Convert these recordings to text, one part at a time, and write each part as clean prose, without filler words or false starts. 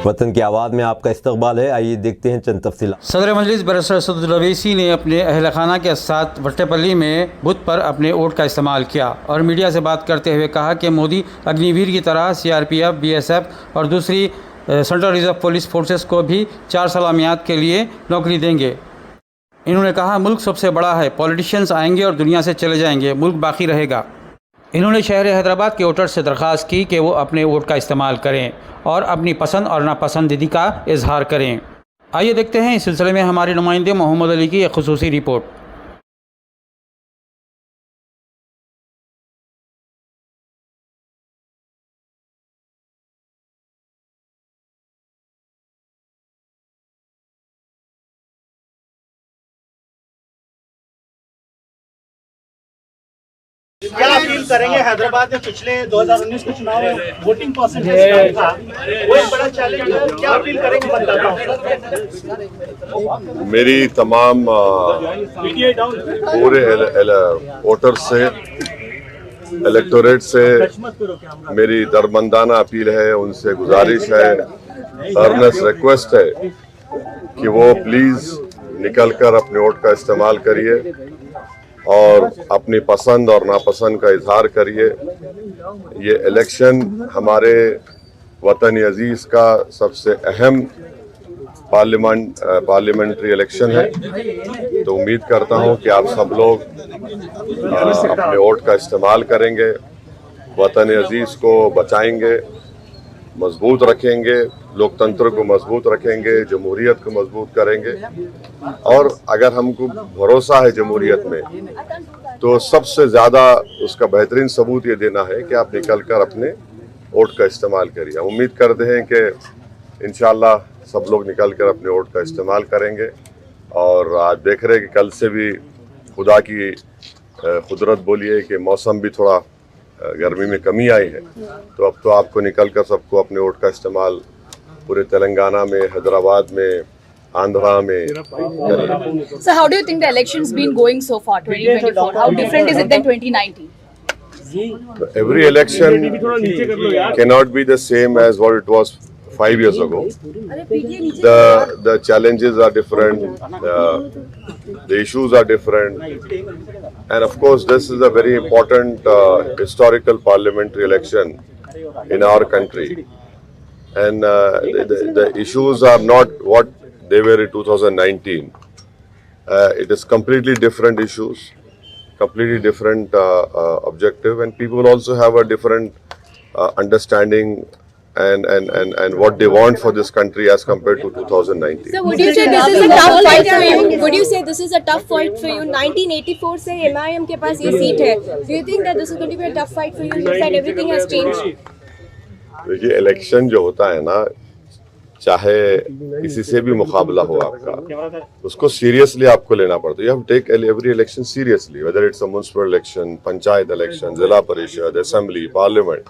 वतन की आवाज़ में आपका इस्तकबाल है। आइए देखते हैं चंद तफसीलात। सदर मजलिस बैरिस्टर असदुद्दीन ओवैसी ने अपने अहल खाना के साथ वट्टेपल्ली में बुध पर अपने वोट का इस्तेमाल किया और मीडिया से बात करते हुए कहा कि मोदी अग्निवीर की तरह CRPF, BSF और दूसरी सेंट्रल रिजर्व पुलिस फोर्सेस को भी 4 साल मियाद के लिए नौकरी देंगे। इन्होंने कहा, मुल्क सबसे बड़ा है, पॉलिटिशियंस आएंगे और दुनिया से चले जाएंगे, मुल्क बाकी रहेगा। इन्होंने शहर हैदराबाद के वोटर्स से दरख्वास्त की कि वो अपने वोट का इस्तेमाल करें और अपनी पसंद और नापसंदीदा का इजहार करें। आइए देखते हैं इस सिलसिले में हमारे नुमाइंदे मोहम्मद अली की एक खुसूसी रिपोर्ट। क्या अपील करेंगे? हैदराबाद में पिछले 2019 के चुनाव में वोटिंग परसेंटेज था, वो एक बड़ा चैलेंज है। क्या अपील करेंगे मतदाताओं? मेरी तमाम पूरे वोटर से, इलेक्टोरेट से मेरी दरमंदाना अपील है, उनसे गुजारिश है, अर्नेस्ट रिक्वेस्ट है कि वो प्लीज निकलकर अपने वोट का इस्तेमाल करिए और अपनी पसंद और नापसंद का इजहार करिए। ये इलेक्शन हमारे वतन अजीज का सबसे अहम पार्लियामेंट्री इलेक्शन है, तो उम्मीद करता हूं कि आप सब लोग अपने वोट का इस्तेमाल करेंगे, वतन अजीज को बचाएंगे, मजबूत रखेंगे, लोकतंत्र को मजबूत रखेंगे, जमहूरियत को मजबूत करेंगे। और अगर हमको भरोसा है जमहूरियत में, तो सबसे ज़्यादा उसका बेहतरीन सबूत ये देना है कि आप निकल कर अपने वोट का इस्तेमाल करिए। हम उम्मीद करते हैं कि इंशाअल्लाह सब लोग निकल कर अपने वोट का इस्तेमाल करेंगे। और आज देख रहे हैं कि कल से भी खुदा की कुदरत बोलिए कि मौसम भी थोड़ा गर्मी में कमी आई है, तो अब तो आपको निकलकर सबको अपने वोट का इस्तेमाल पूरे तेलंगाना में, हैदराबाद में, आंध्रा में करिए। So how do you think the election's been going so far, 2024? How different is it than 2019? Every election cannot be the same as what it was 5 years ago. The challenges are different, the issues are different, and of course this is a very important historical parliamentary election in our country, and the issues are not what they were in 2019. It is completely different issues, completely different objective, and people also have a different understanding and what they want for this country as compared to 2019. So would you say this is a tough fight for you? Would you say this is a tough fight for you? 1984 से MIM के पास ये seat है. Do you think that this is going to be a tough fight for you? You said everything has changed. देखिए, election जो होता है ना, चाहे किसी से भी मुकाबला हो आपका, उसको सीरियसली आपको लेना पड़ता है। You have to take every election seriously, whether it's a municipal election, panchayat election, जिला परिषद, assembly, parliament.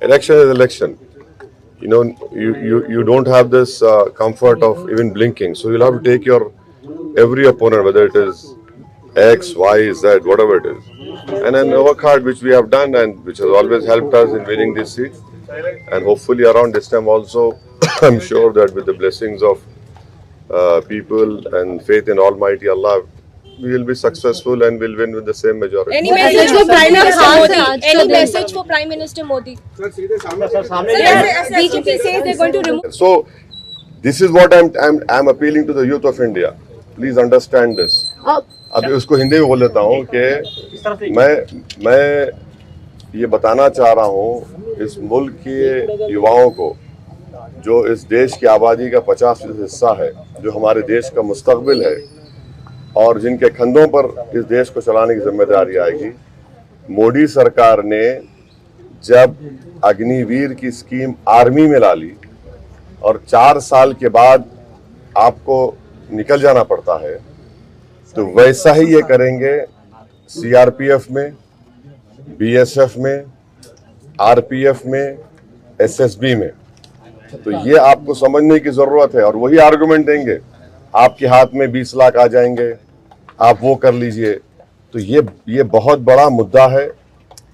Election is election. You know, you don't have this comfort of even blinking, so you'll have to take your every opponent, whether it is X, Y, Z, whatever it is, and then work hard, which we have done and which has always helped us in winning this seat. And hopefully around this time also, I'm sure that with the blessings of people and faith in Almighty Allah, we will be successful and will win with the same majority. Any message for Prime Minister Modi? Any message for Prime Minister Modi? BJP says they're going to remove. So this is what I'm appealing to the youth of India. Please understand this. अभी उसको हिंदी में बोल देता हूँ कि मैं ये बताना चाह रहा हूँ इस मुल्क के युवाओं को, जो इस देश की आबादी का 50% हिस्सा है, जो हमारे देश का मुस्तकबिल है और जिनके कंधों पर इस देश को चलाने की जिम्मेदारी आएगी। मोदी सरकार ने जब अग्निवीर की स्कीम आर्मी में ला ली और 4 साल के बाद आपको निकल जाना पड़ता है, तो वैसा ही ये करेंगे CRPF में, BSF में, RPF में, SSB में। तो ये आपको समझने की जरूरत है और वही आर्गुमेंट देंगे, आपके हाथ में 20 लाख आ जाएंगे, आप वो कर लीजिए। तो ये बहुत बड़ा मुद्दा है।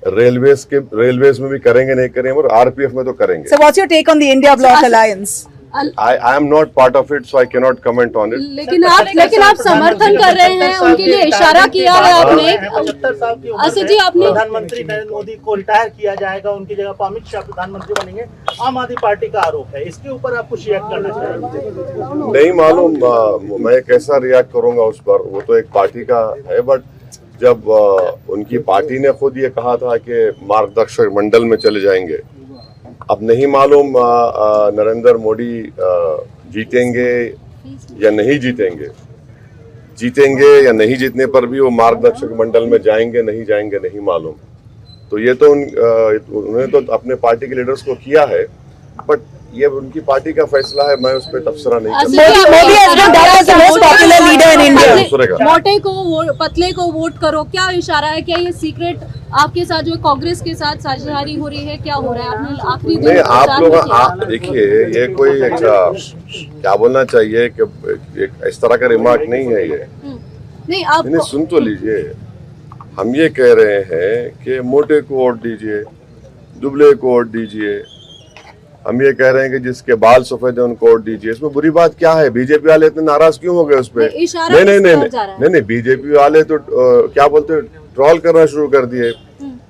रेलवेज में भी करेंगे नहीं करेंगे, और RPF में तो करेंगे। So what's your take on the India Bloc alliance? I am not part of it, so I cannot comment on it. लेकिन आप समर्थन कर रहे हैं, उनके लिए इशारा किया है आपने। 75 साल की उम्र असद जी, है, आपने प्रधानमंत्री नरेंद्र मोदी को रिटायर किया जाएगा, उनकी जगह पर अमित शाह प्रधानमंत्री बनेंगे, आम आदमी पार्टी का आरोप है, इसके ऊपर आप कुछ रिएक्ट करना चाहेंगे? नहीं मालूम मैं कैसा रिएक्ट करूंगा उस पर, वो तो एक पार्टी का है। बट जब उनकी पार्टी ने खुद ये कहा था कि मार्गदर्शक मंडल में चले जाएंगे, अब नहीं मालूम नरेंद्र मोदी जीतेंगे या नहीं जीतेंगे। जीतेंगे या नहीं जीतने पर भी वो मार्गदर्शक मंडल में जाएंगे नहीं जाएंगे नहीं मालूम। तो ये तो उन्होंने तो अपने पार्टी के लीडर्स को किया है, बट ये उनकी पार्टी का फैसला है, मैं उस पर तबसरा नहीं कर सकता। Modi has been dubbed as the most popular leader in India. दूसरे मोटे को पतले को वोट करो, क्या इशारा है? क्या ये सीक्रेट आपके साथ जो कांग्रेस के साथ साझेदारी हो रही है, क्या हो रहा है? आपने आखिरी दिन नहीं, आप लोग देखिए, ये कोई क्या बोलना चाहिए कि इस तरह का रिमार्क नहीं है ये। नहीं, आप नहीं, सुन तो लीजिए, हम ये कह रहे हैं कि मोटे को वोट दीजिए, दुबले को वोट दीजिए। हम ये कह रहे हैं कि जिसके बाल सफेद है उनको वोट दीजिए। इसमें बुरी बात क्या है? बीजेपी वाले इतने नाराज क्यों हो गए उस पे? नहीं, बीजेपी वाले तो क्या बोलते, ट्रोल करना शुरू कर दिए।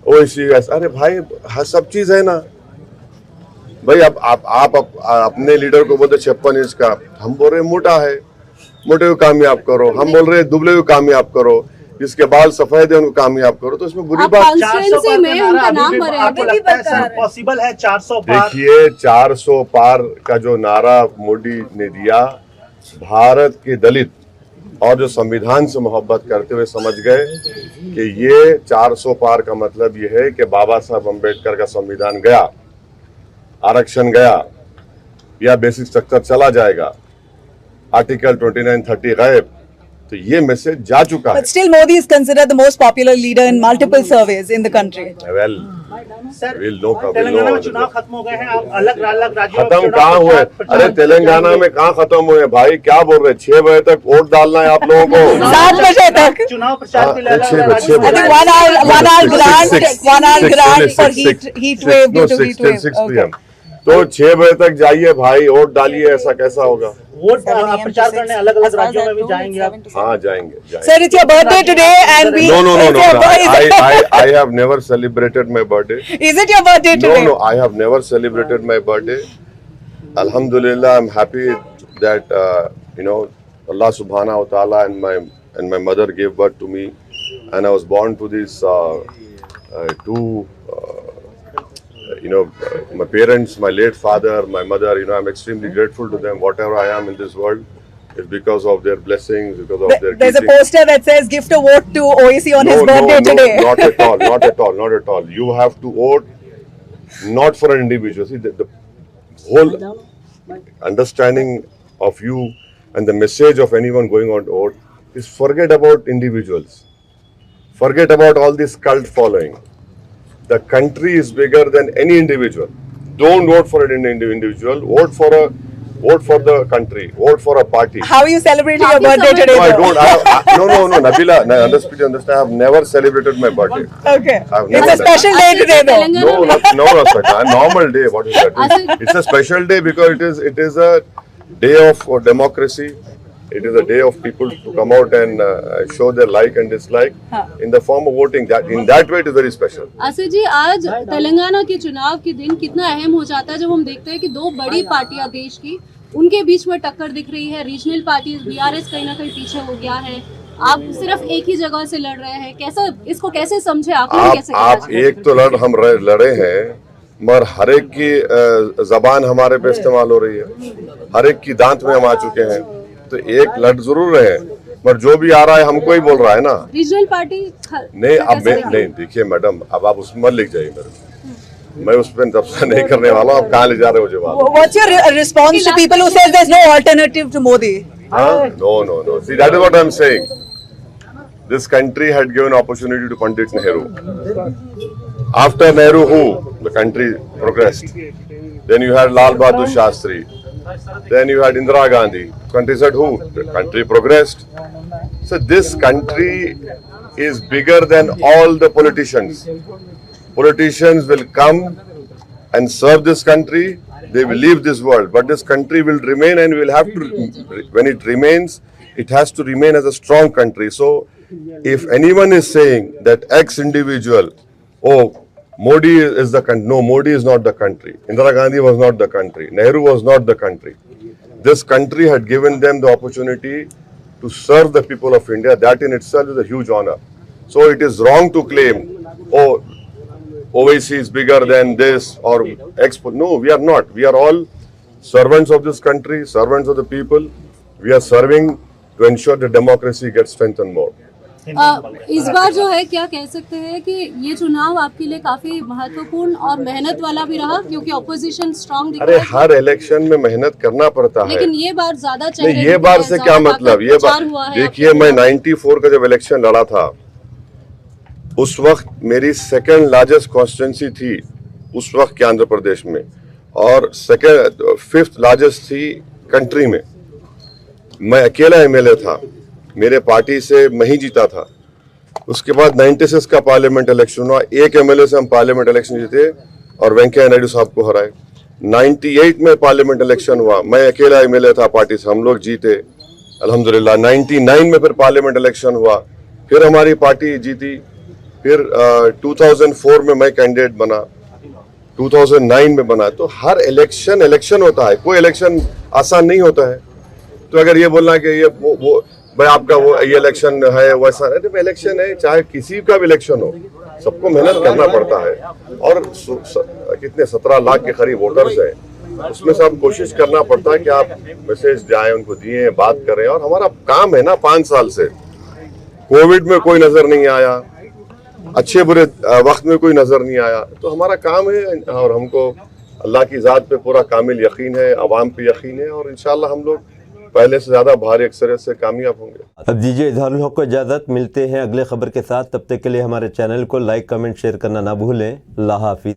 ओसी, अरे भाई सब चीज है ना भाई। अब आप अपने लीडर को बोलते 56 इंच का, हम बोल रहे मोटा है, मोटे को कामयाब करो। हम बोल रहे दुबले को कामयाब करो, जिसके बाल सफेद है उनको कामयाब करो। तो इसमें बुरी बात, 400 में उनका नाम पॉसिबल है 400 पार। देखिए 400 पार का जो नारा मोदी ने दिया, भारत के दलित और जो संविधान से मोहब्बत करते हुए समझ गए कि ये 400 पार का मतलब ये है कि बाबा साहब अम्बेडकर का संविधान गया, आरक्षण गया, या बेसिक स्ट्रक्चर चला जाएगा, आर्टिकल 29-30 गायब। तो ये मैसेज जा चुका है। But still Modi is considered the most popular leader in multiple surveys in the country. Well, we'll know. Telangana में चुनाव खत्म हो गए हैं, आप अलग राज्यों में खत्म कहाँ हुए? अरे तेलंगाना में कहाँ खत्म हुए भाई? क्या बोल रहे? 6 बजे तक वोट डालना है आप लोगों को। 7 बजे तक चुनाव प्रचार के लिए I think 1 hour grant for heat wave due to heat wave. 6 PM। तो 6 बजे तक जाइए भाई, वोट डालिए। ऐसा कैसा होगा? वोट प्रचार करने अलग राज्यों में भी जाएंगे आप? हाँ, जाएंगे। Sir, it's your birthday today and we... No. I have never celebrated my birthday. Is it your birthday today? No, I have never celebrated my birthday. Alhamdulillah, I'm happy that Allah subhanahu wa ta'ala and my mother gave birth to me, and I was born to these two my parents, my late father, my mother. I'm extremely grateful to them. Whatever I am in this world is because of their blessings, because of their There's teaching. a poster that says gift a vote to OAC on his birthday today. Not at all. You have to vote not for an individual. See, the whole understanding of you and the message of anyone going on to vote is forget about individuals. Forget about all this cult following. The country is bigger than any individual. Don't vote for an individual. Vote for the country. Vote for a party. How are you celebrating your birthday today? No, I though? don't. No, Nabila. Understand. I have never celebrated my birthday. Okay. I have It's never a special day today though. No, Rasaka. A normal day. What is that? It's a special day because it is a day of democracy. It is a day of people to come out and show their like and dislike in the form of voting. In that way, it is very special. Asad जी, आज तेलंगाना के चुनाव के दिन कितना अहम हो जाता है जब हम देखते हैं कि दो बड़ी पार्टियां देश की, उनके बीच में टक्कर दिख रही है। रीजनल पार्टी बीआरएस कहीं ना कहीं पीछे हो गया है, आप सिर्फ एक ही जगह से लड़ रहे हैं। कैसा इसको कैसे समझे आप एक तो हम लड़े हैं, मगर हर एक की जबान हमारे पे इस्तेमाल हो रही है, हर एक की दांत में हम आ चुके हैं। तो एक लड़ जरूर रहे हैं, पर जो भी आ रहा है हमको ही बोल रहा है ना। रीजनल पार्टी नहीं, अब नहीं, देखिए मैडम, अब आप उसमें लिख जाइए मेरे, मैं उस पर तबसरा नहीं करने वाला हूँ। आप कहाँ ले जा रहे हो जवाब? What's your response to people who says there's no alternative to Modi? No. See, that is what I'm saying. This country had given opportunity to Pandit Nehru. After Nehru, who? The country progressed. Then you had Lal Bahadur Shastri. Then you had Indira Gandhi. Country said who? The country progressed. So this country is bigger than all the politicians. Politicians will come and serve this country, they will leave this world, but this country will remain, and we'll have to, when it remains, it has to remain as a strong country. So if anyone is saying that X individual, oh, Modi is the country, no, Modi is not the country. Indira Gandhi was not the country. Nehru was not the country. This country had given them the opportunity to serve the people of India. That in itself is a huge honor. So it is wrong to claim, oh, OIC is bigger than this or Expo. No, we are not. We are all servants of this country, servants of the people. We are serving to ensure the democracy gets strengthened more. इस बार जो है क्या कह सकते हैं कि ये चुनाव आपके लिए काफी महत्वपूर्ण और मेहनत वाला भी रहा, क्योंकि ऑपोजिशन स्ट्रांग दिख अरे रहा है। हर इलेक्शन में मेहनत करना पड़ता है, लेकिन ये बार ज्यादा चल नहीं, ये बार से क्या मतलब, ये बार देखिए, मैं 94 का जब इलेक्शन लड़ा था, उस वक्त मेरी सेकंड लार्जेस्ट कॉन्स्टिट्यूंसी थी उस वक्त के आंध्र प्रदेश में, और फिफ्थ लार्जेस्ट थी कंट्री में। मैं अकेला एमएलए था, मेरे पार्टी से मैं ही जीता था। उसके बाद 96 का पार्लियामेंट इलेक्शन हुआ, एक एमएलए से हम पार्लियामेंट इलेक्शन जीते और वेंकैया नायडू साहब को हराए। 98 में पार्लियामेंट इलेक्शन हुआ, मैं अकेला एमएलए था पार्टी से, हम लोग जीते अल्हम्दुलिल्लाह। 99 में फिर पार्लियामेंट इलेक्शन हुआ, फिर हमारी पार्टी जीती। फिर 2004 में मैं कैंडिडेट बना, 2009 में बना। तो हर इलेक्शन होता है, कोई इलेक्शन आसान नहीं होता है। तो अगर ये बोलना कि ये वो भाई आपका वो ये इलेक्शन है वैसा है, तो इलेक्शन है, चाहे किसी का भी इलेक्शन हो, सबको मेहनत करना पड़ता है। और कितने 17 लाख के करीब वोटर्स हैं, उसमें से हम कोशिश करना पड़ता है कि आप मैसेज जाए उनको दिए, बात करें। और हमारा काम है ना, 5 साल से कोविड में कोई नजर नहीं आया, अच्छे बुरे वक्त में कोई नजर नहीं आया, तो हमारा काम है। और हमको अल्लाह की ज़ात पे पूरा कामिल यकीन है, अवाम पे यकीन है, और इंशाल्लाह हम लोग पहले से ज्यादा भारी अक्सरियत से कामयाब होंगे। अब दीजिए इजहारुल हक को इजाज़त, मिलते हैं अगले खबर के साथ। तब तक के लिए हमारे चैनल को लाइक, कमेंट, शेयर करना ना भूलें। अल्लाह हाफिज़।